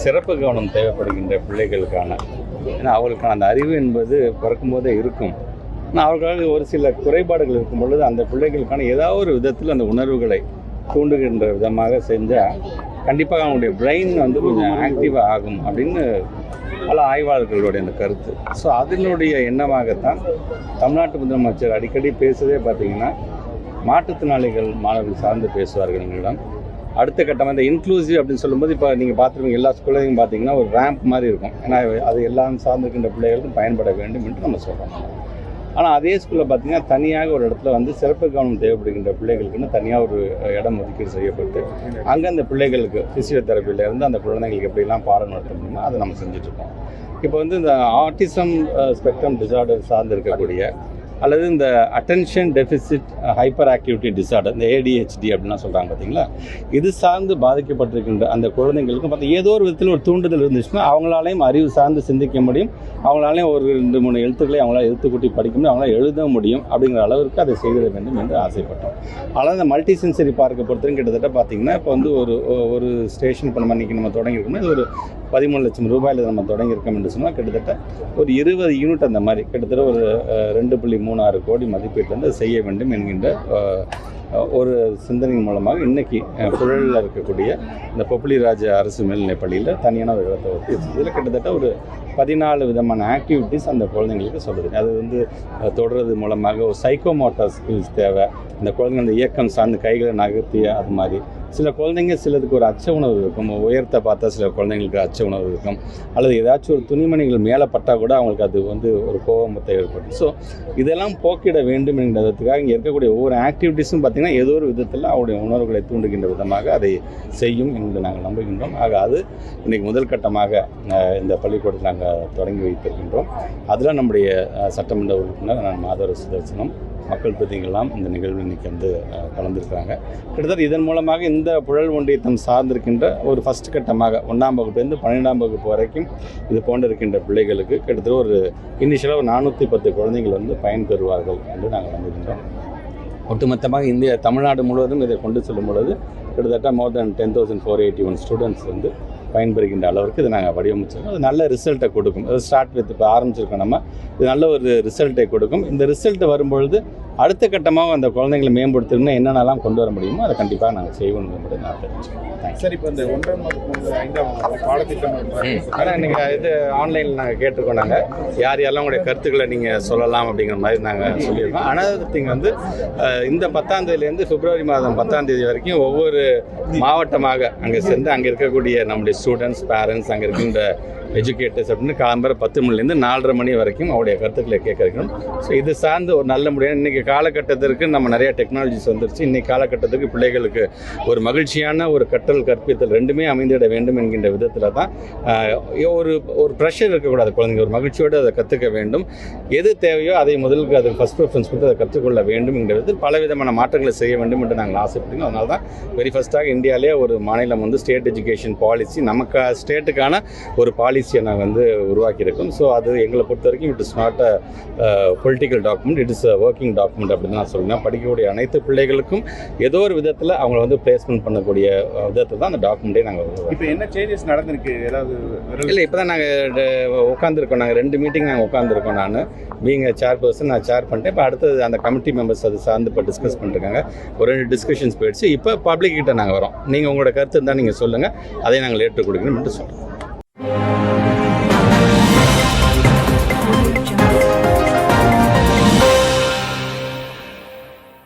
சிறப்பு கவனம் தேவைப்படுகின்ற பிள்ளைகளுக்கான, ஏன்னா அவர்களுக்கான அந்த அறிவு என்பது பிறக்கும்போதே இருக்கும். ஆனால் அவர்களுக்காக ஒரு சில குறைபாடுகள் இருக்கும் பொழுது அந்த பிள்ளைகளுக்கான ஏதாவது ஒரு விதத்தில் அந்த உணர்வுகளை தூண்டுகின்ற விதமாக செஞ்சால் கண்டிப்பாக அவங்களுடைய பிரெயின் வந்து கொஞ்சம் ஆக்டிவாக ஆகும் அப்படின்னு பல ஆய்வாளர்களுடைய அந்த கருத்து. ஸோ அதனுடைய எண்ணமாகத்தான் தமிழ்நாட்டு முதலமைச்சர் அடிக்கடி பேசுவதே பார்த்திங்கன்னா மாற்றுத்திறனாளிகள் மாணவர்கள் சார்ந்து பேசுவார்கள் எங்களிடம். அடுத்த கட்டமாக இந்த இன்க்ளூசிவ் அப்படின்னு சொல்லும்போது இப்போ நீங்கள் பார்த்துருவீங்க எல்லா ஸ்கூல்லையும் பார்த்தீங்கன்னா ஒரு ரேம்ப் மாதிரி இருக்கும். ஏன்னா அது எல்லாம் சார்ந்திருக்கின்ற பிள்ளைகளுக்கும் பயன்பட வேண்டும் என்று நம்ம சொல்கிறோம். ஆனால் அதே ஸ்கூலில் பார்த்திங்கன்னா தனியாக ஒரு இடத்துல வந்து சிறப்பு கவனம் தேவைப்படுகின்ற பிள்ளைகளுக்குன்னு தனியாக ஒரு இடம் ஒதுக்கீடு செய்யப்பட்டு அங்கே அந்த பிள்ளைகளுக்கு ஃபிசியோதெரப்பியிலேருந்து அந்த குழந்தைங்களுக்கு எப்படிலாம் பாடம் நடத்த முடியுமோ அதை நம்ம செஞ்சுட்ருக்கோம். இப்போ வந்து இந்த ஆட்டிசம் ஸ்பெக்ட்ரம் டிசார்டர் சார்ந்து இருக்கக்கூடிய அல்லது இந்த attention deficit hyper activity disorder, இந்த ADHD அப்படின்லாம் சொல்கிறாங்க பார்த்தீங்களா, இது சார்ந்து பாதிக்கப்பட்டிருக்கின்ற அந்த குழந்தைங்களுக்கும் பார்த்தா ஏதோ ஒரு விதத்தில் ஒரு தூண்டுதல் இருந்துச்சுன்னா அவங்களாலையும் அறிவு சார்ந்து சிந்திக்க முடியும், அவங்களாலையும் ஒரு 2-3 எழுத்துக்களை அவங்களால எழுத்துக்கூட்டி படிக்க முடியும், அவங்களால எழுத முடியும் அப்படிங்கிற அளவிற்கு அதை செய்திட வேண்டும் என்று ஆசைப்பட்டோம். ஆனால் இந்த மல்டி சென்சரி பார்க்க பொறுத்தவரைக்கும் கிட்டத்தட்ட பார்த்திங்கன்னா இப்போ வந்து ஒரு ஸ்டேஷன் இப்போ நம்ம தொடங்கியிருக்கோம்னா இது ஒரு 13 லட்சம் ரூபாயில் நம்ம தொடங்கியிருக்கோம் என்று சொன்னால் கிட்டத்தட்ட ஒரு 20 யூனிட் அந்த மாதிரி கிட்டத்தட்ட ஒரு 2.36 கோடி மதிப்பீட்டில் வந்து செய்ய வேண்டும் என்கின்ற ஒரு சிந்தனையின் மூலமாக இன்றைக்கி புழலில் இருக்கக்கூடிய இந்த பொப்புளிராஜ் அரசு மேல்நிலைப் பள்ளியில் தனியான ஒரு இடத்தை ஒட்டி இதில் கிட்டத்தட்ட ஒரு 14 விதமான ஆக்டிவிட்டீஸ் அந்த குழந்தைங்களுக்கு சொல்லுது. அது வந்து தொடர்றது மூலமாக ஒரு சைக்கோமோட்டார் ஸ்கில்ஸ் தேவை, அந்த குழந்தைங்க அந்த இயக்கம் சார்ந்து கைகளை நகர்த்திய அது மாதிரி. சில குழந்தைங்க சிலதுக்கு ஒரு அச்ச உணர்வு இருக்கும், உயரத்தை பார்த்தா சில குழந்தைங்களுக்கு அச்ச உணர்வு இருக்கும், அல்லது ஏதாச்சும் ஒரு துணிமணிகள் மேலே பட்டால் கூட அவங்களுக்கு அது வந்து ஒரு கோபத்தை ஏற்படும். ஸோ இதெல்லாம் போக்கிட வேண்டும் என்கிறதுக்காக இங்கே இருக்கக்கூடிய ஒவ்வொரு ஆக்டிவிட்டீஸும் பார்த்திங்கன்னா ஏதோ ஒரு விதத்தில் அவருடைய உணர்வுகளை தூண்டுகின்ற விதமாக அதை செய்யும் என்று நாங்கள் நம்புகின்றோம். ஆக அது இன்றைக்கி முதல் கட்டமாக இந்த பள்ளிக்கூடத்தில் நாங்கள் தொடங்கி வைத்திருக்கின்றோம். அதில் நம்முடைய சட்டமன்ற உறுப்பினர் மாதவ சுதர்சனம், மக்கள் பிரதிநிதிகள்லாம் இந்த நிகழ்வில் இன்றைக்கி வந்து கலந்துருக்காங்க. கிட்டத்தட்ட இதன் மூலமாக இந்த புழல் ஒன்றியத்தம் சார்ந்திருக்கின்ற ஒரு ஃபஸ்ட் கட்டமாக 1ஆம் வகுப்புலேருந்து 12ஆம் வகுப்பு வரைக்கும் இது போன்று இருக்கின்ற பிள்ளைகளுக்கு கிட்டத்தட்ட ஒரு இனிஷியலாக ஒரு 410 குழந்தைகள் வந்து பயன்பெறுவார்கள் என்று நாங்கள் நம்புகின்றோம். ஒட்டுமொத்தமாக தமிழ்நாடு முழுவதும் இதை கொண்டு செல்லும் பொழுது கிட்டத்தட்ட மோர் தென் 10,481 ஸ்டூடெண்ட்ஸ் வந்து பயன்பெறுகின்ற அளவுக்கு இதை நாங்கள் வடிவமைச்சிருக்கோம். அது நல்ல ரிசல்ட்டை கொடுக்கும். அது ஸ்டார்ட் வித் இப்போ ஆரம்பிச்சிருக்கோம் நம்ம, இது நல்ல ஒரு ரிசல்ட்டை கொடுக்கும். இந்த ரிசல்ட் வரும்பொழுது அடுத்த கட்டமாக அந்த குழந்தைங்களை மேம்படுத்தணும்னா என்னென்னலாம் கொண்டு வர முடியுமோ அதை கண்டிப்பாக நாங்கள் செய்வோம் என்பதை நான் தெரிஞ்சுக்கிறேன். சார், இப்போ இந்த 1ஆம் வகுப்பு 5ஆம் வகுப்பு பாடத்திட்டம் ஆனால் நீங்கள் இது ஆன்லைனில் நாங்கள் கேட்டிருக்கோம். நாங்கள் யாரெல்லாம் உங்களுடைய கருத்துக்களை நீங்கள் சொல்லலாம் அப்படிங்கிற மாதிரி நாங்கள் சொல்லியிருக்கோம். ஆனால் திங் வந்து இந்த 10ஆம் தேதியிலேருந்து பிப்ரவரி மாதம் 10ஆம் தேதி வரைக்கும் ஒவ்வொரு மாவட்டமாக அங்கே சென்று அங்கே இருக்கக்கூடிய நம்முடைய ஸ்டூடெண்ட்ஸ், பேரண்ட்ஸ், அங்கே இருக்கின்ற எஜுகேட்டர்ஸ் அப்படின்னு காலம்பரை 10 மணிலேருந்து 4:30 மணி வரைக்கும் அவருடைய கருத்துக்களை கேட்க வைக்கணும். ஸோ இது சார்ந்து ஒரு நல்ல முடியாது. இன்றைக்கி காலகட்டத்திற்கு நம்ம நிறைய டெக்னாலஜிஸ் வந்துருச்சு. இன்றைக்கி காலகட்டத்துக்கு பிள்ளைகளுக்கு ஒரு மகிழ்ச்சியான ஒரு கற்றல் கற்பித்தல் ரெண்டுமே அமைந்திட வேண்டும் என்கின்ற விதத்தில் தான் ஒரு ப்ரெஷர் இருக்கக்கூடாது. குழந்தைங்க ஒரு மகிழ்ச்சியோடு அதை கற்றுக்க வேண்டும். எது தேவையோ அதை முதலுக்கு அது ஃபஸ்ட் ப்ரிஃபரன்ஸ் கொடுத்து அதை கற்றுக்கொள்ள வேண்டும் என்கிற விதத்தில் பலவிதமான மாற்றங்களை செய்ய வேண்டும் என்று நாங்கள் ஆசைப்படுறோம். அதனால தான் வெரி ஃபஸ்ட்டாக இந்தியாவிலே ஒரு மாநிலம் வந்து ஸ்டேட் எஜுகேஷன் பாலிசி, நமக்கு ஸ்டேட்டுக்கான ஒரு பாலிசியை நாங்கள் வந்து உருவாக்கியிருக்கோம். ஸோ அது எங்களை பொறுத்த வரைக்கும் it is not a political document, it is a working document அப்படின்னு நான் சொல்லுவேன். படிக்கக்கூடிய அனைத்து பிள்ளைகளுக்கும் ஏதோ ஒரு விதத்தில் அவங்கள வந்து பிளேஸ்மெண்ட் பண்ணக்கூடிய விதத்தை தான் அந்த டாக்குமெண்ட்டே நாங்கள் இப்போ என்ன சேஞ்சஸ் நடந்திருக்கு ஏதாவது? இல்லை, இப்போ தான் நாங்கள் உட்காந்துருக்கோம். நாங்கள் 2 மீட்டிங் நாங்கள் உட்காந்துருக்கோம். நான் பீங் சேர்பர்சன் நான் சேர் பண்ணிட்டேன். இப்போ அடுத்தது அந்த கமிட்டி மெம்பர்ஸ் அது சார்ந்து இப்போ டிஸ்கஸ் பண்ணிருக்காங்க. ஒரு 2 டிஸ்கஷன்ஸ் போயிடுச்சு. இப்போ பப்ளிக் கிட்ட நாங்கள் வரோம். நீங்கள் உங்களோட கருத்து இருந்தால் நீங்கள் சொல்லுங்கள், அதை நாங்கள் ஏற்றுக் கொடுக்கணும்னு சொல்கிறோம்.